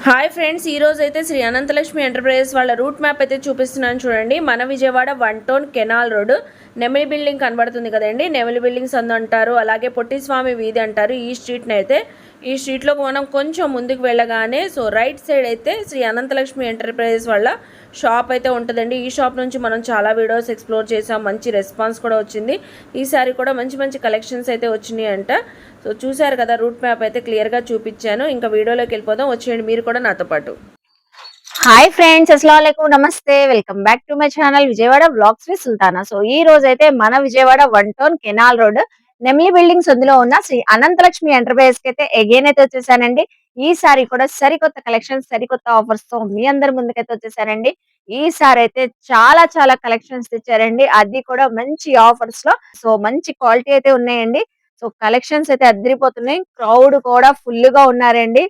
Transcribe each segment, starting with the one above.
Hi friends, ఈ రోజు అయితే శ్రీ అనంతలక్ష్మి ఎంటర్ప్రైజెస్ వాళ్ళ రూట్ మ్యాప్ అయితే చూపిస్తున్నాను చూడండి. మన Vijayawada 1 town canal road Nemili building కనబడుతుంది కదండి. నెమిలి బిల్డింగ్స్ అంటారు, అలాగే పొట్టిస్వామి వీధి అంటారు. ఈ స్ట్రీట్లో మనం కొంచెం ముందుకు వెళ్ళగానే రైట్ సైడ్ అయితే శ్రీ అనంతలక్ష్మి ఎంటర్ప్రైజెస్ వాళ్ళ షాప్ అయితే ఉంటుందండి. ఈ షాప్ నుంచి మనం చాలా వీడియోస్ ఎక్స్ప్లోర్ చేసాం, మంచి రెస్పాన్స్ కూడా వచ్చింది. ఈసారి కూడా మంచి మంచి కలెక్షన్స్ అయితే వచ్చినాయి అంట. చూసారు కదా, రూట్ మ్యాప్ అయితే క్లియర్గా చూపించాను. ఇంకా వీడియోలోకి వెళ్ళిపోదాం, వచ్చేయండి మీరు కూడా నాతో పాటు. హాయ్ ఫ్రెండ్స్, అస్సలాముఅలైకుం, నమస్తే, welcome back to my channel Vijayawada vlogs with Sultana. ఈ రోజు అయితే మన Vijayawada 1 town canal road Nemili buildings అందులో ఉన్న శ్రీ అనంతలక్ష్మి ఎంటర్ప్రైజెస్ కి అయితే అగైన్ అయితే వచ్చేసానండి. ఈసారి కూడా సరికొత్త కలెక్షన్స్, సరికొత్త ఆఫర్స్ తో మీ అందరి ముందుకైతే వచ్చేసానండి. ఈసారి అయితే చాలా చాలా కలెక్షన్స్ తెచ్చారండి, అది కూడా మంచి ఆఫర్స్ లో. మంచి క్వాలిటీ అయితే ఉన్నాయండి. కలెక్షన్స్ అయితే అదిరిపోతున్నాయి, క్రౌడ్ కూడా ఫుల్ గా ఉన్నారండి.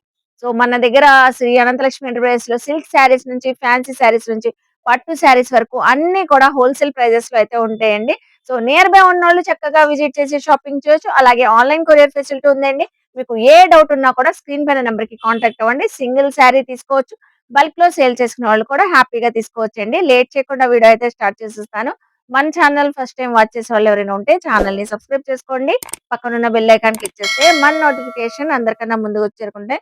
మన దగ్గర శ్రీ అనంతలక్ష్మి ఎంటర్ప్రైజెస్ లో సిల్క్ శారీస్ నుంచి, ఫ్యాన్సీ శారీస్ నుంచి, పట్టు శారీస్ వరకు అన్ని కూడా హోల్సేల్ ప్రైజెస్ లో అయితే ఉంటాయండి. నియర్ బై ఉన్న వాళ్ళు చక్కగా విజిట్ చేసి షాపింగ్ చేయొచ్చు. అలాగే ఆన్లైన్ కొరియర్ ఫెసిలిటీ ఉందండి. మీకు ఏ డౌట్ ఉన్నా కూడా స్క్రీన్ పైన నెంబర్ కి కాంటాక్ట్ అవ్వండి. సింగిల్ శారీ తీసుకోవచ్చు, బల్క్ లో సేల్ చేసుకునే వాళ్ళు కూడా హ్యాపీగా తీసుకోవచ్చు అండి. లేట్ చేయకుండా వీడియో అయితే స్టార్ట్ చేసేస్తాను. మన ఛానల్ ఫస్ట్ టైం వాచ్ చేసే వాళ్ళు ఎవరైనా ఉంటే ఛానల్ ని సబ్స్క్రైబ్ చేసుకోండి. పక్కనున్న బెల్ ఐకాన్ క్లిక్ చేస్తే మన నోటిఫికేషన్ అందరికన్నా ముందుకు చేరుకుంటే.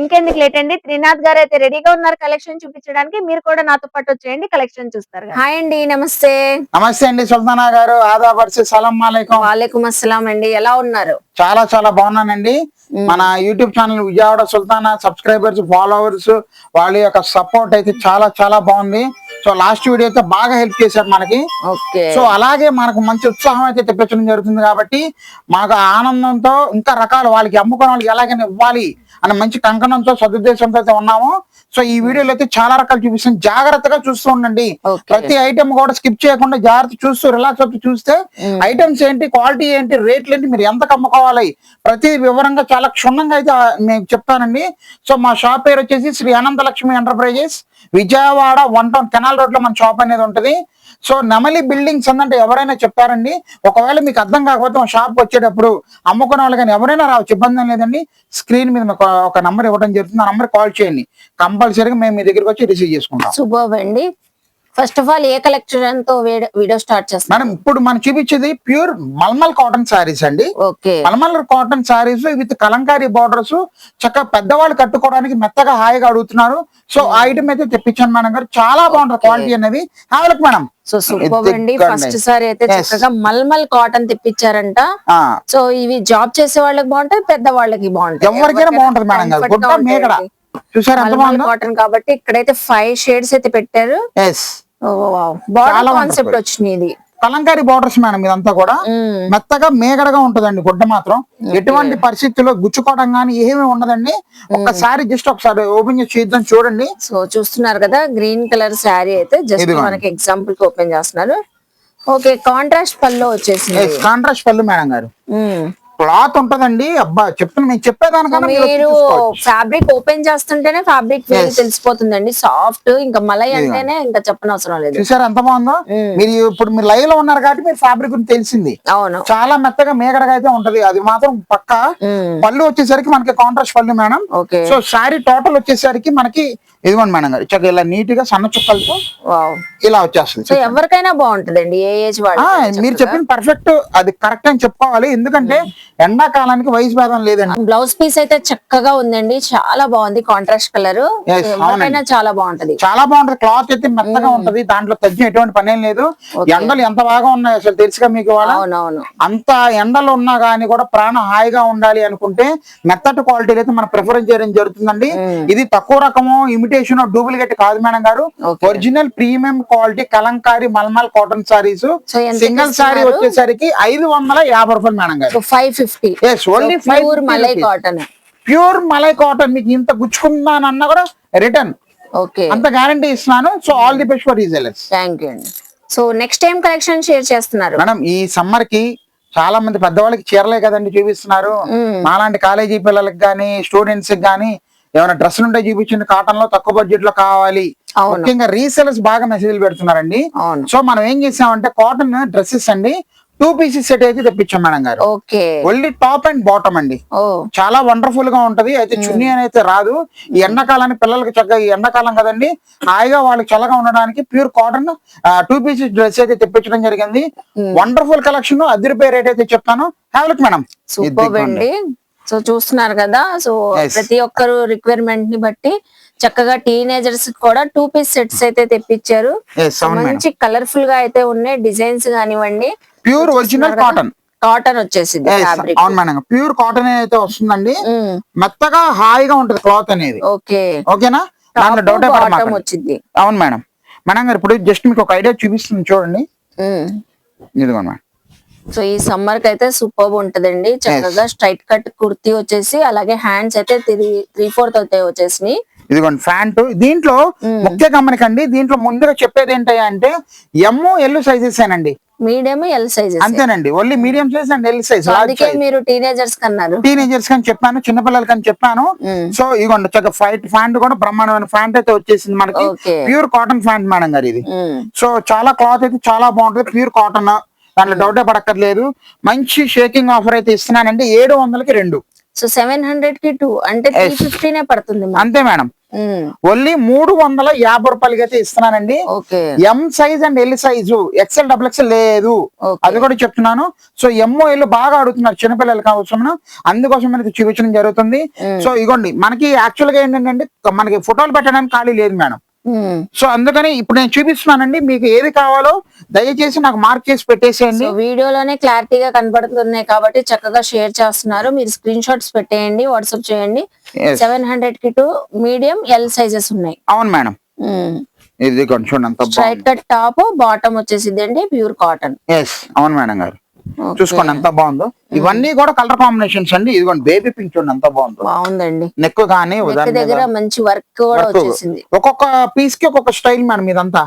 ఇంకెందుకు లేట్ అండి, త్రినాథ్ గారు అయితే రెడీగా ఉన్నారు కలెక్షన్ చూపించడానికి. మీరు కూడా నాతో పాటు వచ్చేయండి, కలెక్షన్ చూస్తారు. హాయ్ అండి, నమస్తే. నమస్తే అండి సుల్తానా గారు, ఆదాబ్ సలాం అలైకుం. వాలేకుం అస్సలాం అండి, ఎలా ఉన్నారు? చాలా చాలా బాగున్నానండి. మన YouTube channel Vijayawada Sultana subscribers, followers, వాళ్ళ యొక్క సపోర్ట్ అయితే చాలా చాలా బాగుంది. లాస్ట్ వీడియో అయితే బాగా హెల్ప్ చేశారు మనకి. అలాగే మనకు మంచి ఉత్సాహం అయితే తెప్పించడం జరుగుతుంది. కాబట్టి మాకు ఆనందంతో ఇంకా రకాలు వాళ్ళకి అమ్ముకునే వాళ్ళకి ఎలాగైనా ఇవ్వాలి అని మంచి కంకణంతో, సదుద్దేశంతో అయితే ఉన్నాము. ఈ వీడియోలో అయితే చాలా రకాలు చూపిస్తాం, జాగ్రత్తగా చూస్తూ ఉండండి. ప్రతి ఐటమ్ కూడా స్కిప్ చేయకుండా జాగ్రత్త చూస్తూ రిలాక్స్ అవుతూ చూస్తే ఐటమ్స్ ఏంటి, క్వాలిటీ ఏంటి, రేట్లు ఏంటి, మీరు ఎంత అమ్ముకోవాలి, ప్రతి వివరంగా చాలా క్షుణ్ణంగా అయితే నేను చెప్తానండి. మా షాప్ పేరు వచ్చేసి Shri Ananthalakshmi enterprises, Vijayawada 1 town canal road లో మన షాప్ అనేది ఉంటది. నెమలి బిల్డింగ్స్ అంటే ఎవరైనా చెప్తారండి. ఒకవేళ మీకు అర్థం కాకపోతే మా షాప్ వచ్చేటప్పుడు అమ్ముకునే వాళ్ళు కానీ ఎవరైనా రావచ్చు, ఇబ్బంది లేదండి. స్క్రీన్ మీద ఒక నంబర్ ఇవ్వడం జరుగుతుంది, ఆ నంబర్ కాల్ చేయండి. కంపల్సరీగా మేము మీ దగ్గరికి వచ్చి రిసీవ్ చేసుకుంటాం. సూపర్ అండి. ఫస్ట్ ఆఫ్ ఆల్ ఏ కలెక్షన్ తో వీడియో స్టార్ట్ చేస్తాం? మేడం, ఇప్పుడు మనం చూపించేది ప్యూర్ మల్మల్ కాటన్ శారీస్ అండి. Mulmul cotton sarees with Kalamkari borders, చక్కగా పెద్దవాళ్ళు కట్టుకోవడానికి మెత్తగా హాయిగా అడుగుతున్నారు. ఆ ఐటమ్ అయితే తెప్పించాను మేడం గారు, చాలా బాగుంటుంది క్వాలిటీ అనేది. మేడం సూపర్ అండి. ఫస్ట్ సారి అయితే చక్కగా మల్మల్ కాటన్ తెప్పించారంట. ఇవి జాబ్ చేసే వాళ్ళకి బాగుంటాయి, పెద్ద వాళ్ళకి బాగుంటాయి, ఎవరికైనా బాగుంటుంది మేడం గారు. చూసారు కాటన్ కాబట్టి ఇక్కడైతే 5 షేడ్స్ అయితే పెట్టారు. బార్డర్ కాన్సెప్ట్ వచ్చింది, కలంకారీ బార్డర్స్ మేడం. ఇదంతా కూడా మెత్తగా మేగడగా ఉంటదండి. గుడ్డ మాత్రం ఎటువంటి పరిస్థితుల్లో గుచ్చుకోవడం గానీ ఏమీ ఉండదండి. ఒక్కసారి జస్ట్ ఒకసారి ఓపెన్ చేసి చూద్దాం, చూడండి. చూస్తున్నారు కదా, గ్రీన్ కలర్ శారీ అయితే జస్ట్ మనకి ఎగ్జాంపుల్ కి ఓపెన్ చేస్తున్నారు. కాంట్రాస్ట్ పళ్ళు వచ్చేసింది. కాంట్రాస్ట్ పళ్ళు మేడం గారు, క్లాత్ ఉంటదండి. అబ్బా చెప్తున్నా, మీకు చెప్పేదానికన్నా మీరు ఫ్యాబ్రిక్ ఓపెన్ చేస్తుంటేనే ఫ్యాబ్రిక్ తెలిసిపోతుందండి. సాఫ్ట్, ఇంకా మలై అంటేనే ఇంకా చెప్పనవసరం లేదు. చూసారు ఎంత బాగుందో. మీరు లైవ్ లో ఉన్నారు కాబట్టి మీరు ఫ్యాబ్రిక్ గురించి తెలిసింది. అవును, చాలా మెత్తగా మేగడగా అయితే ఉంటది, అది మాత్రం పక్క. పళ్ళు వచ్చేసరికి మనకి కాంట్రాస్ట్ పళ్ళు మేడం. శారీ టోటల్ వచ్చేసరికి మనకి ఇదిగోండి మేడం గారు, చక్కగా ఇలా నీట్ గా సన్న చుక్కలతో ఇలా వచ్చేస్తుంది. ఎవరికైనా బాగుంటదండి, ఏ ఏజ్ వాళ్ళు. మీరు చెప్పిన పర్ఫెక్ట్, అది కరెక్ట్ అని చెప్పుకోవాలి. ఎందుకంటే ఎండాకాలానికి వయసు భేదం లేదండి. బ్లౌజ్ పీస్ అయితే చక్కగా ఉందండి, చాలా బాగుంది. కాంట్రాస్ట్ కలర్ చాలా బాగుంటది, చాలా బాగుంటది. క్లాత్ అయితే మెత్తగా ఉంటది, దాంట్లో తగ్గిన ఎటువంటి పని ఏం లేదు. ఎండలు ఎంత బాగా ఉన్నాయి అసలు తెలుసుగా మీకు. అంత ఎండలు ఉన్నా గానీ కూడా ప్రాణం హాయిగా ఉండాలి అనుకుంటే మెత్తటి క్వాలిటీ అయితే మనం ప్రిఫరెన్స్ చేయడం జరుగుతుందండి. ఇది తక్కువ రకము ఇమిటేషన్ డూప్లికేట్ కాదు మేడం గారు, original premium quality Kalamkari mulmul cotton saris. Single sari వచ్చేసరికి 550 రూపాయలు మేడం గారు. 550. ప్యూర్ మలై కాటన్. మీకు ఇంత గుచ్చుకున్నానన్నా కూడా రిటర్న్ అంత గ్యారంటీ ఇస్తున్నాను. All the best for resellers. Thank you అండి. నెక్స్ట్ టైం కలెక్షన్ షేర్ చేస్తున్నారు మేడం. ఈ సమ్మర్ కి చాలా మంది పెద్దవాళ్ళకి చీరలే కదండి చూపిస్తున్నారు. మాలాంటి కాలేజీ పిల్లలకి గానీ, స్టూడెంట్స్ కి గానీ ఏమైనా డ్రెస్సులు ఉంటే చూపించండి, కాటన్ లో తక్కువ బడ్జెట్ లో కావాలి. ముఖ్యంగా రీసెలర్స్ బాగా మెసేజ్లు పెడుతున్నారండి. మనం ఏం చేసామంటే కాటన్ డ్రెస్సెస్ అండి 2 పీసెస్ సెట్ అయితే తెప్పించాం మేడం గారు. Okay. Only top and bottom అండి. ఓ చాలా వండర్ఫుల్ గా ఉంటది. అయితే చున్నీ అయితే రాదు. ఈ ఎండాకాలానికి పిల్లలకి చక్కగా, ఈ ఎండాకాలం కదండి, హాయిగా వాళ్ళకి చల్లగా ఉండడానికి ప్యూర్ కాటన్ 2 పీసెస్ డ్రెస్ అయితే తెప్పించడం జరిగింది. Wonderful collection. అదిరిపోయే రేట్ అయితే చెప్తాను. Have look madam. సూపర్ అండి. సో చూస్తున్నారు కదా, సో ప్రతి ఒక్కరు రిక్వైర్మెంట్ ని బట్టి చక్కగా టీనేజర్స్ కూడా 2 పీస్ సెట్స్ అయితే తెప్పించారు. మంచి కలర్ఫుల్ గా అయితే ఉన్నాయి. డిజైన్స్ కానివ్వండి, ప్యూర్ ఒరిజినల్ కాటన్. కాటన్ వచ్చేసింది. అవును మేడం, ప్యూర్ కాటన్ అయితే వస్తుందండి. మెత్తగా హాయిగా ఉంటది క్లాత్ అనేది. ఓకే. ఓకేనా, దాంట్లో డౌట్ వచ్చింది. అవును మేడం. మేడం గారు ఇప్పుడు జస్ట్ మీకు ఒక ఐడియా చూపిస్తుంది చూడండి. ఇదిగోండి మేడం. సో ఈ సమ్మర్ కి అయితే సూపర్ ఉంటదండి. చక్కగా స్ట్రైట్ కట్ కుర్తీ వచ్చేసి, అలాగే హ్యాండ్స్ అయితే 3/4 అయితే వచ్చేసినాయి. ఇదిగోండి ప్యాంటు. దీంట్లో ముఖ్య గమనికండి, దీంట్లో ముందుగా చెప్పేది ఏంటి అంటే ML సైజెస్ ఏనండి. మీడియం ఎల్ సైజెస్ అంతేనండి. Only medium size and L size. అందుకే మీరు టీనేజర్స్ కన్నారు. టీనేజర్స్ కని చెప్పాను, చిన్నపిల్లలకి అని చెప్పాను. సో ఇదిగోండి చక్కగా ప్యాంట్ కూడా బ్రహ్మాండమైన ప్యాంట్ అయితే వచ్చేసింది మనకి. ప్యూర్ కాటన్ ప్యాంట్ మేడం గారు ఇది. సో చాలా క్లాత్ అయితే చాలా బాగుంటుంది. ప్యూర్ కాటన్, దాంట్లో డౌటే పడక్కర్లేదు. మంచి షేకింగ్ ఆఫర్ అయితే ఇస్తున్నానండి. 700కి 2. సో 700కి 2 అంటే 350 పడుతుంది. అంతే మేడం. ఓన్లీ 350 రూపాయలకి అయితే ఇస్తున్నానండి. M size and L size, XL XXL లేదు, అది కూడా చెప్తున్నాను. సో ML బాగా అడుగుతున్నారు చిన్నపిల్లలకి అవసరం, అందుకోసం మనకి చూపించడం జరుగుతుంది. సో ఇగోండి మనకి యాక్చువల్ గా ఏంటంటే మనకి ఫోటోలు పెట్టడానికి ఖాళీ లేదు మేడం. సో అందుకని ఇప్పుడు నేను చూపిస్తున్నానండి. మీకు ఏది కావాలో దయచేసి నాకు మార్క్ చేసి పెట్టేసేయండి. వీడియోలోనే క్లారిటీగా కనబడుతున్నాయి కాబట్టి చక్కగా షేర్ చేస్తున్నారు. మీరు స్క్రీన్ షాట్స్ పెట్టేయండి, వాట్సాప్ చేయండి. 700కి 2 మీడియం ఎల్ సైజెస్ ఉన్నాయి. అవును మేడం. ఇది కొంచెం స్ట్రైట్ కట్ టాప్, బాటమ్ వచ్చేసింది అండి, ప్యూర్ కాటన్. అవును మేడం గారు. చూసుకోండి ఎంత బాగుందో. ఇవన్నీ కూడా కలర్ కాంబినేషన్స్ అండి. ఇదిగోండి బేబీ పింక్ చూడండి ఎంత బాగుందో. బాగుందండి. నెక్ గానీ దగ్గర మంచి వర్క్ కూడా వచ్చేసింది. ఒక్కొక్క పీస్ కి ఒక్కొక్క స్టైల్ మేడం. ఇదంతా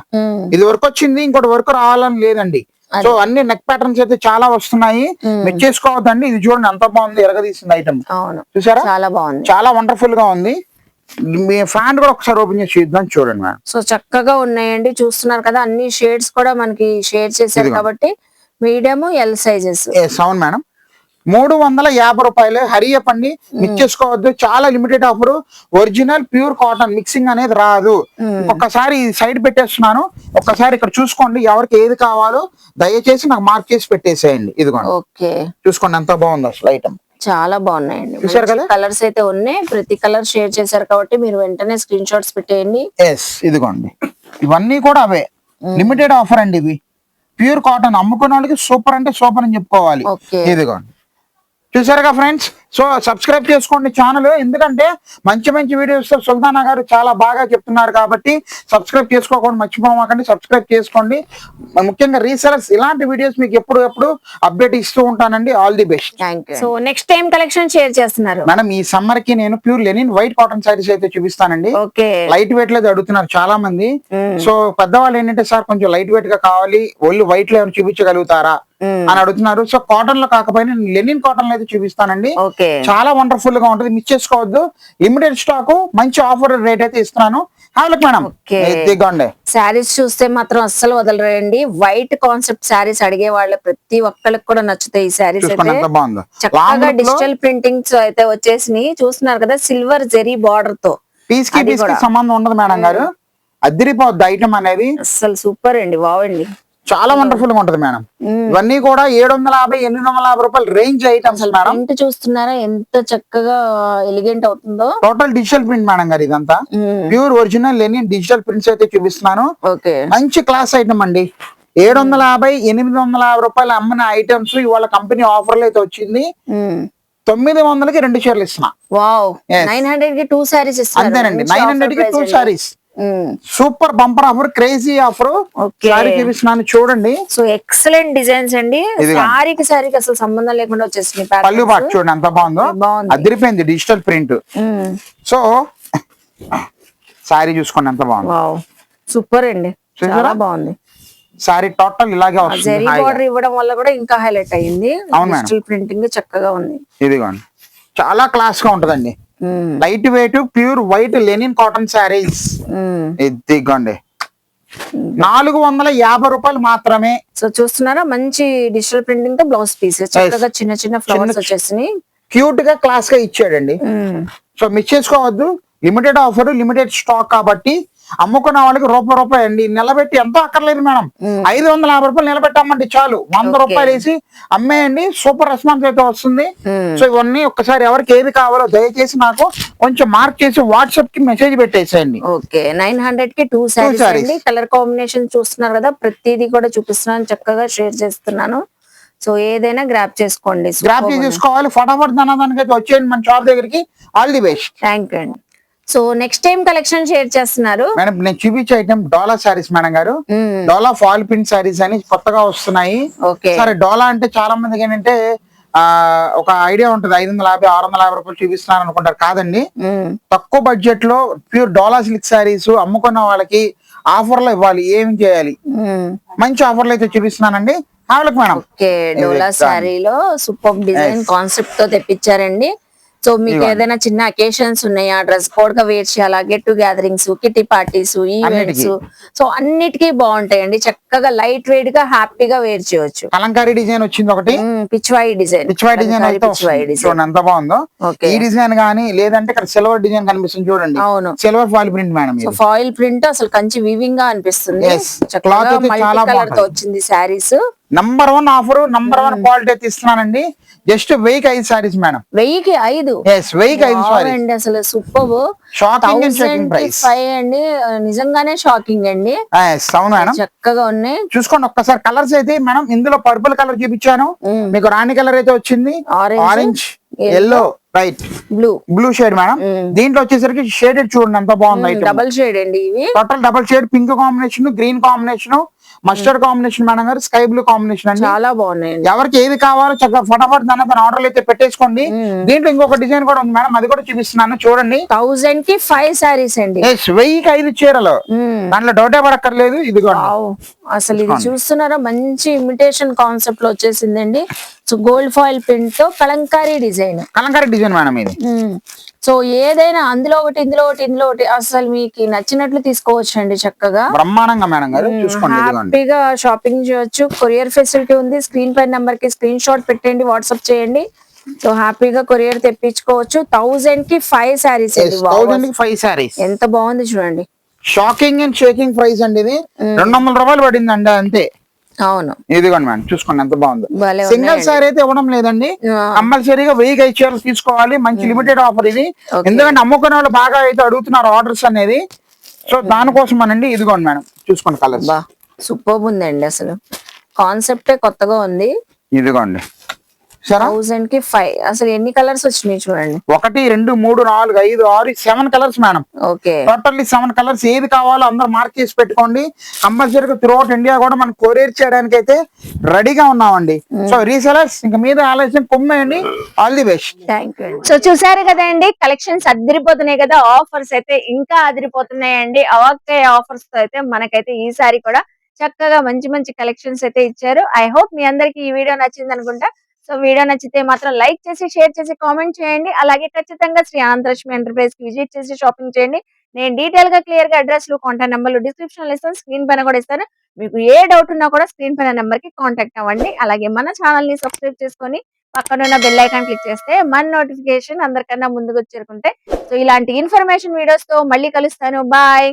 ఇది వర్క్ వచ్చింది, ఇంకోటి వర్క్ రావాలని లేదండి. సో అన్ని నెక్ ప్యాటర్న్స్ అయితే చాలా వస్తున్నాయి. మీరు చేసుకోవద్దండి. ఇది చూడండి ఎంత బాగుంది, ఎరగదీసింది ఐటమ్. చూసారా, చాలా బాగుంది, చాలా వండర్ఫుల్ గా ఉంది. మీ ఫ్యాన్ కూడా ఒకసారి ఓపెన్ చేసి చూద్దాం చూడండి మేడం. సో చక్కగా ఉన్నాయండి, చూస్తున్నారు కదా. అన్ని షేడ్స్ కూడా మనకి షేర్ చేశారు కాబట్టి మీడియం ఎల్ సైజెస్. అవును మేడం. 350 రూపాయలు. హరి చెప్పండి, మిస్ చేసుకోవద్దు. చాలా limited offer. Original pure cotton, mixing అనేది రాదు. ఒక్కసారి సైడ్ పెట్టేస్తున్నాను, ఒక్కసారి ఇక్కడ చూసుకోండి. ఎవరికి ఏది కావాలో దయచేసి నాకు మార్క్ చేసి పెట్టేసేయండి. ఇదిగోండి. ఓకే, చూసుకోండి ఎంత బాగుంది అసలు ఐటమ్. చాలా బాగున్నాయండి. చూసారు కదా, కలర్స్ అయితే ఉన్నాయి. ప్రతి కలర్ షేర్ చేశారు కాబట్టి మీరు వెంటనే స్క్రీన్ షాట్స్ పెట్టేయండి. ఇదిగోండి ఇవన్నీ కూడా అవే లిమిటెడ్ ఆఫర్ అండి. ఇవి ప్యూర్ కాటన్, అమ్ముకున్న వాళ్ళకి సూపర్ అంటే సూపర్ అని చెప్పుకోవాలి. ఇదిగోండి చూసారుగా ఫ్రెండ్స్. సో సబ్స్క్రైబ్ చేసుకోండి ఛానల్, ఎందుకంటే మంచి మంచి వీడియోస్ సుల్తానా గారు చాలా బాగా చెప్తున్నారు కాబట్టి సబ్స్క్రైబ్ చేసుకోకుండా మర్చిపోమాకండి. సబ్స్క్రైబ్ చేసుకోండి. ముఖ్యంగా రీసెలర్స్ ఇలాంటి వీడియోస్ మీకు ఎప్పుడు అప్డేట్ ఇస్తూ ఉంటానండి. All the best. So next time collection share చేస్తున్నారు మేడం. ఈ సమ్మర్ కి నేను pure linen white cotton saris అయితే చూపిస్తానండి. లైట్ వెయిట్ లో అడుగుతున్నారు చాలా మంది. సో పెద్దవాళ్ళు ఏంటంటే సార్ కొంచెం లైట్ వెయిట్ గా కావాలి, ఒళ్ళు వైట్ లో చూపించగలుగుతారా అని అడుగుతున్నారు. సో కాటన్ లో కాకపోయినా లెనిన్ కాటన్ లో అయితే చూపిస్తానండి. చాలా వండర్ఫుల్ గా ఉంటుంది, మిస్ చేసుకోవద్దు. లిమిటెడ్ స్టాక్, మంచి ఆఫర్ రేట్ అయితే ఇస్తున్నాను. మేడం శారీస్ చూస్తే మాత్రం అస్సలు వదలరండి. వైట్ కాన్సెప్ట్ శారీస్ అడిగే వాళ్ళ ప్రతి ఒక్కరికి కూడా నచ్చుతాయి ఈ శారీస్. చక్కగా డిజిటల్ ప్రింటింగ్స్ అయితే వచ్చేసినాయి. చూస్తున్నారు కదా, సిల్వర్ జెరీ బార్డర్ తో. పీస్ కి సంబంధం ఉండదు మేడం గారు, అదిరిపోద్ది ఐటమ్ అనేది. అస్సలు సూపర్ అండి, బాగుంది, చాలా వండర్ఫుల్ గా ఉంటది మేడం. ఇవన్నీ కూడా 750, 850 రూపాయలు రేంజ్ ఐటమ్స్ మేడం. ప్రింట్ చూస్తున్నారా ఎంత చక్కగా ఎలిగెంట్ అవుతుందో. టోటల్ డిజిటల్ ప్రింట్ మేడం గారు. ఇదంతా pure original Lenin digital prints అయితే చూపిస్తున్నాను. మంచి క్లాస్ ఐటమ్ అండి. 750, 850 రూపాయలు అమ్మిన ఐటమ్స్ ఇవాళ కంపెనీ ఆఫర్లు అయితే వచ్చింది. 900కి 2 చీరలు ఇస్తున్నా. 900కి 2 సారీస్ ఇస్తున్నా. అంతేనండి, 900కి 2 saris. Super bumper offer, crazy offer. Sorry చూపిస్తున్నాను చూడండి. సో ఎక్సలెంట్ డిజైన్స్ అండి. సారీకి అసలు సంబంధం లేకుండా వచ్చేసింది. పళ్ళు పాటు చూడండి ఎంత బాగుందో, అదిరిపోయింది డిజిటల్ ప్రింట్. సో సారీ చూసుకోండి ఎంత బాగుంది, సూపర్ అండి, చాలా బాగుంది. సారీ టోటల్ ఇలాగే వస్తుంది. బోర్డర్ ఇవ్వడం వల్ల కూడా ఇంకా హైలైట్ అయ్యింది. డిజిటల్ ప్రింటింగ్ చక్కగా ఉంది. ఇదిగోండి చాలా క్లాస్ గా ఉంటదండి. Light weight pure white linen cotton saris. ఇదిగోండి 450 రూపాయలు మాత్రమే. సో చూస్తున్నారా మంచి డిజిటల్ ప్రింటింగ్ తో బ్లౌజ్ పీస్ చక్కగా చిన్న చిన్న ఫ్లవర్స్ వచ్చేసినాయి. క్యూట్ గా క్లాస్ గా ఇచ్చాడండి. సో మిస్ చేసుకోవద్దు, లిమిటెడ్ ఆఫర్, లిమిటెడ్ స్టాక్ కాబట్టి అమ్ముకున్న వాళ్ళకి రూపాయి అండి. నిలబెట్టి ఎంతో అక్కర్లేదు మేడం, 550 రూపాయలు నిలబెట్టామంటే చాలు. 100 రూపాయలు వేసి అమ్మేయండి, సూపర్ రెస్పాన్స్ అయితే వస్తుంది. సో ఇవన్నీ ఒక్కసారి ఎవరికి ఏది కావాలో దయచేసి నాకు కొంచెం మార్క్ చేసి వాట్సాప్ కి మెసేజ్ పెట్టేసేయండి. ఓకే, 900 కి 2 సారీస్ అండి. కలర్ కాంబినేషన్ చూస్తున్నారు కదా, ప్రతిదీ కూడా చూపిస్తున్నాను, చక్కగా షేర్ చేస్తున్నాను. సో ఏదైనా గ్రాప్ చేసుకోండి, గ్రాప్ చేసుకోవాలి ఫటాఫట్ దానికి అయితే వచ్చేయండి మన షాప్ దగ్గరికి. All the best. Thank you అండి. So next time collection share చేస్తున్నారు మేడం. నేను చూపించే ఐటమ్ డోలా సారీస్ మేడం గారు. డోలా ఫాల్ ప్రింట్ సారీస్ అని కొత్తగా వస్తున్నాయి. సరే, డోలా అంటే చాలా మందికి ఏంటంటే ఒక ఐడియా ఉంటది, 550 650 రూపాయలు చూపిస్తున్నాను అనుకుంటారు. కాదండి, తక్కువ బడ్జెట్ లో ప్యూర్ డోలా సిల్క్ సారీస్ అమ్ముకున్న వాళ్ళకి ఆఫర్లు ఇవ్వాలి. ఏం చేయాలి, మంచి ఆఫర్లు అయితే చూపిస్తున్నానండి. మేడం డోలా సారీలో సూపర్ డిజైన్ కాన్సెప్ట్ తో తెప్పించారండి. సో మీకు ఏదైనా చిన్న అకేషన్స్ ఉన్నాయా, డ్రెస్ కోడ్ గా వేర్ చేయాలా, get to gatherings, kitty parties, events, so అన్నిటికీ బాగుంటాయండి. చక్కగా లైట్ వెయిట్ గా హ్యాపీగా వేర్ చేయొచ్చు. కలంకారీ డిజైన్ వచ్చింది ఒకటి, పిచ్వాయి డిజైన్ ఎంత బాగుందో. ఈ డిజైన్ గానీ లేదంటే ఇక్కడ సిల్వర్ డిజైన్ కనిపిస్తుంది చూడండి. అవును, silver foil print madam. Foil print అసలు కంచి వీవింగ్ గా అనిపిస్తుంది. క్లాత్ చాలా కలర్ తో వచ్చింది saris. Number 1 offer, number 1 quality అయితే ఇస్తున్నానండి. జస్ట్ 1000కి 5 సారీస్ మేడం. 1000కి 5. 1000కి 5 సారీస్ అసలు super. Shocking and shocking price. 5 అండి, నిజంగానే షాకింగ్ అండి. అవును మేడం, చక్కగా ఉన్నాయి. చూసుకోండి ఒక్కసారి. కలర్స్ అయితే మేడం ఇందులో పర్పుల్ కలర్ చూపించాను మీకు, రాణి కలర్ అయితే వచ్చింది, orange, yellow, right, blue shade madam. దీంట్లో వచ్చేసరికి షేడెడ్ చూడండి ఎంత బాగుంది. డబల్ షేడ్ అండి ఇవి, total double shade. Pink combination, green combination, mustard combination madam గారు, స్కై బ్లూ కాంబినేషన్ అండి. చాలా బాగున్నాయి. ఎవరికి ఏది కావాలో చక్కగా ఫటాఫట్ దాని ఆర్డర్లు అయితే పెట్టేసుకోండి. దీంట్లో ఇంకొక డిజైన్ కూడా ఉంది మేడం, అది కూడా చూపిస్తున్నాను చూడండి. 1000 కి 5 సారీస్ అండి. 1000కి 5 చీరలు, దాంట్లో డౌటే పడక్కర్లేదు. ఇదిగో అసలు ఇది చూస్తున్నారా, మంచి ఇమిటేషన్ కాన్సెప్ట్ లో వచ్చేసిందండి. సో గోల్డ్ ఫాయిల్ ప్రింట్ తో కలంకారీ డిజైన్ మేడం ఇది. సో ఏదైనా అందులో ఒకటి, ఇందులో ఒకటి, ఇందులో ఒకటి, అసలు మీకు నచ్చినట్లు తీసుకోవచ్చు అండి. చక్కగా బ్రహ్మాండంగా మేడం గారు, హ్యాపీగా షాపింగ్ చేయొచ్చు. కొరియర్ ఫెసిలిటీ ఉంది. స్క్రీన్ పై నెంబర్ కి స్క్రీన్ షాట్ పెట్టండి, వాట్సాప్ చేయండి. సో హ్యాపీగా కొరియర్ తెప్పించుకోవచ్చు. 1000కి 5 సారీస్. 1000కి 5 సారీస్ ఎంత బాగుంది చూడండి. షాకింగ్ అండ్ షేకింగ్ ప్రైస్ అండి ఇది. 200 రూపాయలు పడింది అండి అంతే. అవును, ఇదిగోండి మేడం, చూసుకోండి ఎంత బాగుందో. సింగిల్ సారీ అయితే ఇవ్వడం లేదండి, కంపల్సరీగా 1000కి 5 చీరలు తీసుకోవాలి. మంచి లిమిటెడ్ ఆఫర్ ఇది, ఎందుకంటే అమ్ముకునే వాళ్ళు బాగా అయితే అడుగుతున్నారు ఆర్డర్స్ అనేది. సో దానికోసం అనండి. ఇదిగోండి మేడం, చూసుకోండి కలర్స్. సూపర్ ఉందండి, అసలు కాన్సెప్టే కొత్తగా ఉంది. ఇదిగోండి 1000కి 5. అసలు ఎన్ని కలర్స్ వచ్చినాయి చూడండి. 1 2 3 4 5 6 7 colours madam. Okay, totally 7 colours. ఏది కావాలో అందరూ మార్క్ చేసి పెట్టుకోండి. కంపల్సరీగా త్రూఅవుట్ ఇండియా కూడా మనం కొరియర్ చేయడానికి అయితే రెడీగా ఉన్నామండి. సో రీసెలర్స్ ఇంకా మీద ఆలస్యం కొమ్మేయండి. All the best. Thank you. So చూసారు కదండి, కలెక్షన్స్ అదిరిపోతున్నాయి కదా, ఆఫర్స్ అయితే ఇంకా అదిరిపోతున్నాయండి. అవాక్కాయ ఆఫర్స్ తో అయితే మనకైతే ఈసారి కూడా చక్కగా మంచి మంచి కలెక్షన్స్ అయితే ఇచ్చారు. ఐ హోప్ మీ అందరికి ఈ వీడియో నచ్చింది అనుకుంటా. సో వీడియో నచ్చితే మాత్రం లైక్ చేసి, షేర్ చేసి, కామెంట్ చేయండి. అలాగే ఖచ్చితంగా శ్రీ అనంతలక్ష్మి ఎంటర్ప్రైజ్ కి విజిట్ చేసి షాపింగ్ చేయండి. నేను డీటెయిల్ గా క్లియర్ గా అడ్రస్ లు, కాంటాక్ట్ నెంబర్లు డిస్క్రిప్షన్ లో ఇస్తాను, స్క్రీన్ పైన కూడా ఇస్తాను. మీకు ఏ డౌట్ ఉన్నా కూడా స్క్రీన్ పైన నెంబర్ కి కాంటాక్ట్ అవ్వండి. అలాగే మన ఛానల్ ని సబ్స్క్రైబ్ చేసుకొని పక్కనున్న బెల్ ఐకాన్ క్లిక్ చేస్తే మన నోటిఫికేషన్ అందరికన్నా ముందుకు చేరుకుంటే. సో ఇలాంటి ఇన్ఫర్మేషన్ వీడియోస్ తో మళ్ళీ కలుస్తాను. బాయ్.